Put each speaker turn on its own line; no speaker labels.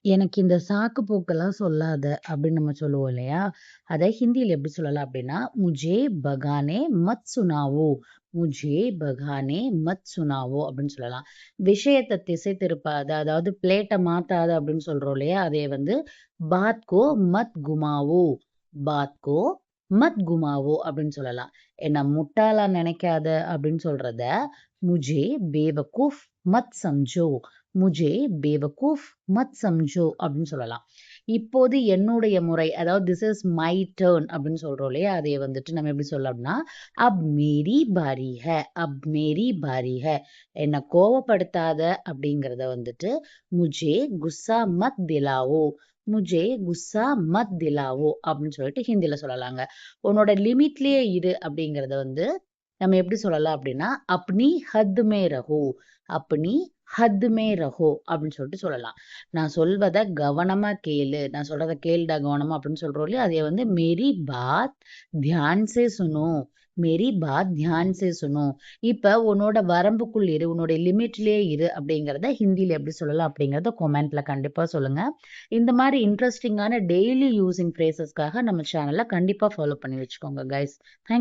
எனக்கு இந்த சாக்கு போக்கெல்லாம் சொல்லாத அப்படின்னு நம்ம சொல்லுவோம் இல்லையா? அத ஹிந்தியில எப்படி சொல்லலாம் அப்படின்னா, முझे பகானே மத் சுனாவோ, முझे பகானே மத் சுனாவோ அப்படின்னு சொல்லலாம். விஷயத்த திசை திருப்பாத, அதாவது பிளேட்ட மாத்தாத அப்படின்னு சொல்றோம் இல்லையா? அதே வந்து பாத் கோ மத் குமாவோ, பாத் கோ மத் குமாவோ அப்படின்னு சொல்லலாம். என்ன முட்டாளா நினைக்காத அப்படின்னு சொல்றத, முझे बेवकूफ மத் சம்ஜோ, முझे बेवकूफ மத் சம்ஜோ அப்படின்னு சொல்லலாம். இப்போது என்னுடைய முறை, அதாவது திஸ் இஸ் மை டர்ன் அப்படின்னு சொல்றோம் இல்லையா? அதை வந்துட்டு நம்ம எப்படி சொல்லலாம்னா, அப் மேரி பாரி ஹை, அப் மேரி பாரி ஹை. என்ன கோவப்படுத்தாத அப்படிங்கிறத வந்துட்டு, முझे गुस्सा मत दिलाओ, முझे गुस्सा मत दिलाओ அப்படின்னு சொல்லிட்டு ஹிந்தில சொல்லலாங்க. உன்னோட லிமிட்லயே இரு அப்படிங்கிறத வந்து நம்ம எப்படி சொல்லலாம் அப்படின்னா, அப்னி ஹத் மே ரஹோ, அப்னி ஹத் மே ரஹோ அப்படின்னு சொல்லிட்டு சொல்லலாம். நான் சொல்வத கவனமா கேளு. நான் சொல்றத கேளுடா கவனமா அப்படின்னு சொல்றோம் இல்லையா? அதே வந்து மேரி பாத் தியான் சே சுனோ, மேரி பாத் தியான் சே சுனோ. இப்ப உன்னோட வரம்புக்குள் இரு, உன்னோட லிமிட்லயே இரு அப்படிங்கிறத ஹிந்தில எப்படி சொல்லலாம் அப்படிங்கிறத கமெண்ட்ல கண்டிப்பா சொல்லுங்க. இந்த மாரி இன்ட்ரஸ்டிங்கான டெய்லி யூசிங் ஃப்ரேசஸ்க்காக நம்ம சேனல கண்டிப்பா ஃபாலோ பண்ணி வச்சுக்கோங்க கைஸ். தேங்க்